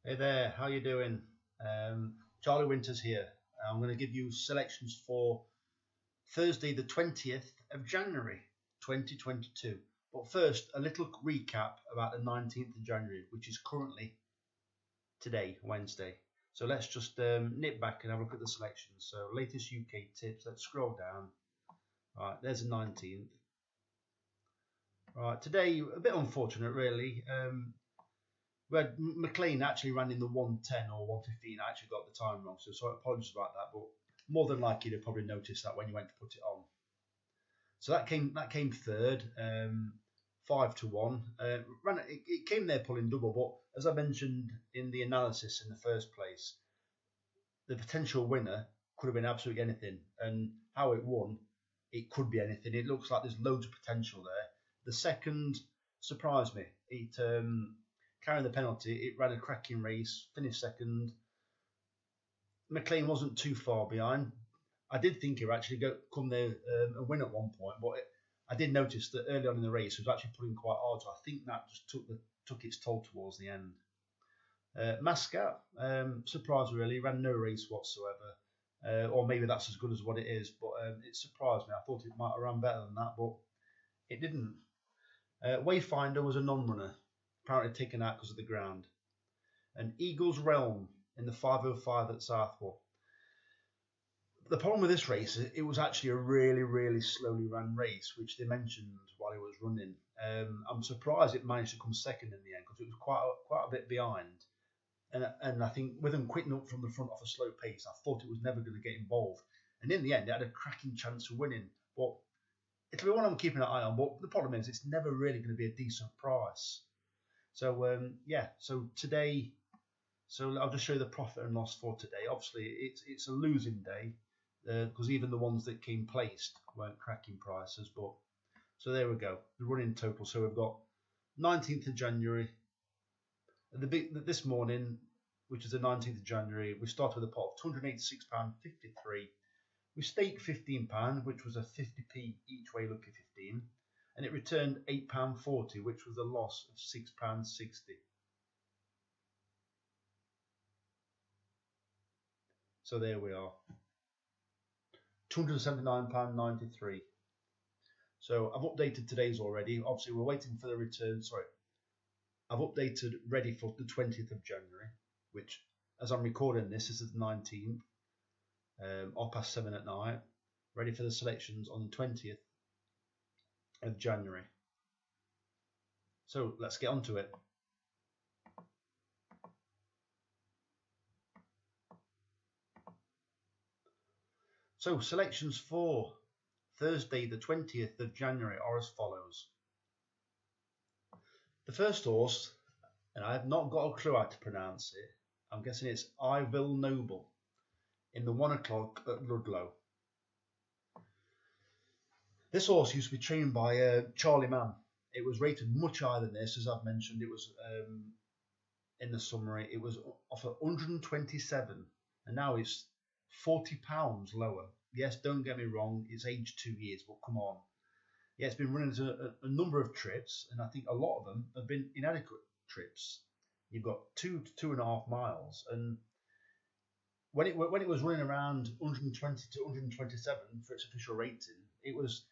Hey there, how you doing? Charlie Winters here. I'm going to give you selections for Thursday, the 20th of January, 2022. But first, a little recap about the 19th of January, which is currently today, Wednesday. So let's just nip back and have a look at the selections. So latest UK tips. Let's scroll down. All right, there's the 19th. All right, today a bit unfortunate, really. But McLean actually ran in the 110 or 115. I actually got the time wrong, so apologies about that. But more than likely, you'd probably noticed that when you went to put it on. So that came third, 5-1. It came there pulling double, but as I mentioned in the analysis in the first place, the potential winner could have been absolutely anything, and how it won, it could be anything. It looks like there's loads of potential there. The second surprised me. It carrying the penalty, it ran a cracking race, finished second. McLean wasn't too far behind. I did think he would actually come there and win at one point, but I did notice that early on in the race he was actually pulling quite hard. So I think that just took its toll towards the end. Mascat, surprised really, ran no race whatsoever, or maybe that's as good as what it is. But it surprised me. I thought it might have run better than that, but it didn't. Wayfinder was a non-runner, apparently taken out because of the ground. And Eagle's Realm in the 5:05 at Southwell. The problem with this race, it was actually a really, really slowly ran race, which they mentioned while it was running. I'm surprised it managed to come second in the end because it was quite a bit behind. And I think with them quitting up from the front off a slow pace, I thought it was never going to get involved. And in the end, it had a cracking chance of winning. But it'll be one I'm keeping an eye on. But the problem is, it's never really going to be a decent price. So so today, so I'll just show you the profit and loss for today. Obviously, it's a losing day because even the ones that came placed weren't cracking prices. But so there we go, the running total. So we've got 19th of January. This morning, which is the 19th of January, we started with a pot of £286.53. We staked £15, which was a 50p each way lucky 15, and it returned £8.40, which was a loss of £6.60. So there we are, £279.93. So I've updated today's already. Obviously, we're waiting for the return. Sorry, I've updated ready for the 20th of January, which, as I'm recording this is the 19th, 7:30 at night. Ready for the selections on the 20th of January. So let's get on to it. So selections for Thursday, the 20th of January are as follows. The first horse, and I have not got a clue how to pronounce it. I'm guessing it's I Will Noble in the 1 o'clock at Ludlow. This horse used to be trained by Charlie Mann. It was rated much higher than this, as I've mentioned. It was in the summary. It was off at 127, and now it's £40 lower. Yes, don't get me wrong, it's aged 2 years, but come on. Yeah, it's been running a number of trips, and I think a lot of them have been inadequate trips. You've got 2 to 2.5 miles, and when it was running around 120 to 127 for its official rating, it was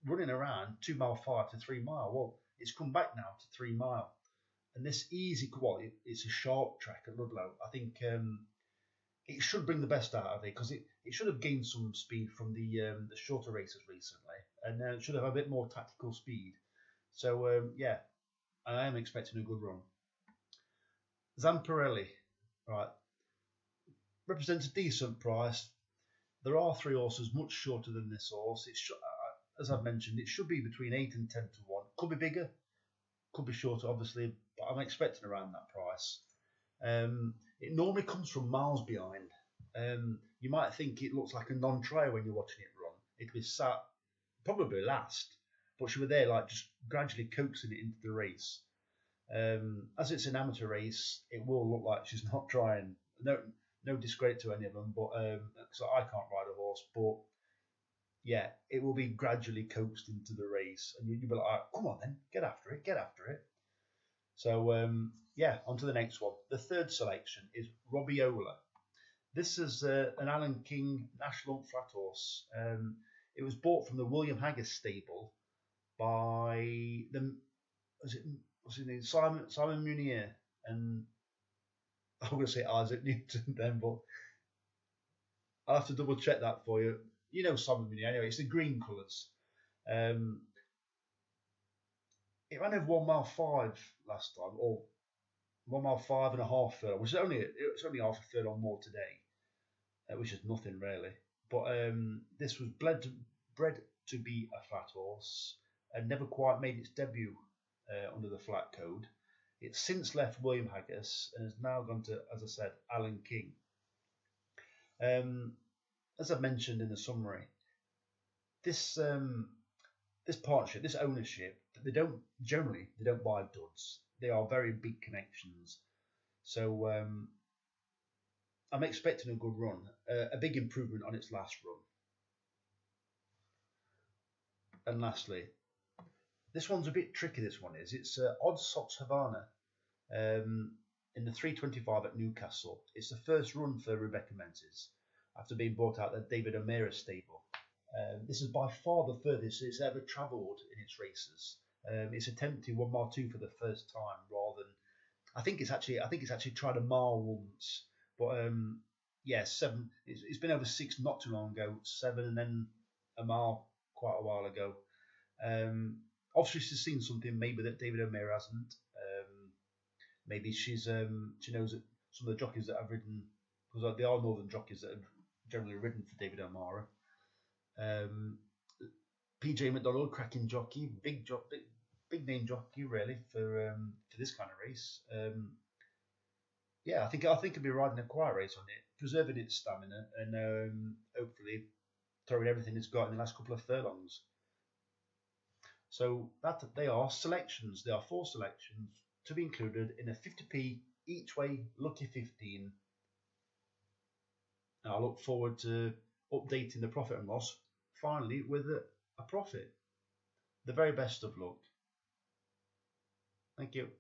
running around 2 mile 5 to 3 mile. Well, it's come back now to 3 mile, and this easy quality. It's a sharp track at Ludlow. I think it should bring the best out of it because it should have gained some speed from the shorter races recently, and it should have a bit more tactical speed. So I am expecting a good run. Zamparelli, right, represents a decent price. There are three horses much shorter than this horse. As I've mentioned, it should be between 8 and 10-1. Could be bigger, could be shorter, obviously, but I'm expecting around that price. It normally comes from miles behind. You might think it looks like a non-trier when you're watching it run. It'll be sat probably last, but she'll be there like just gradually coaxing it into the race. As it's an amateur race, it will look like she's not trying. No discredit to any of them, but because I can't ride a horse, but yeah, it will be gradually coaxed into the race, and you'll be like, come on then, get after it. So yeah, on to the next one. The third selection is Robbiola. This is an Alan King National Flat Horse. It was bought from the William Haggis stable by the what's his name, Simon Munier, and I'm going to say Isaac Newton then, but I'll have to double check that for you. You know Simon Munier anyway. It's the green colours. It ran over 1 mile 5 last time, or 1 mile 5.5 furlong, which is it's only half a furlong more today, which is nothing really. But this was bred to be a flat horse and never quite made its debut under the flat code. It's since left William Haggis and has now gone to, as I said, Alan King. As I mentioned in the summary, this partnership, this ownership, they don't buy duds. They are very big connections. So I'm expecting a good run, a big improvement on its last run. And lastly, this one's a bit tricky. This one is. It's Odd Socks Havana in the 325 at Newcastle. It's the first run for Rebecca Menzies after being bought out at David O'Meara stable. This is by far the furthest it's ever travelled in its races. It's attempted 1 mile 2 for the first time, rather than I think it's actually tried a mile once, but yeah, 7. It's been over 6 not too long ago, 7, and then a mile quite a while ago. Obviously, she's seen something maybe that David O'Meara hasn't. Maybe she knows that some of the jockeys that have ridden, because they are northern jockeys that have generally ridden for David O'Meara. PJ McDonald, cracking jockey, big name jockey really for this kind of race. Yeah, I think it'll be riding a quiet race on it, preserving its stamina, and hopefully throwing everything it's got in the last couple of furlongs. So that they are selections. There are 4 selections to be included in a 50p each way lucky 15. Now I look forward to updating the profit and loss finally with a profit. The very best of luck. Thank you.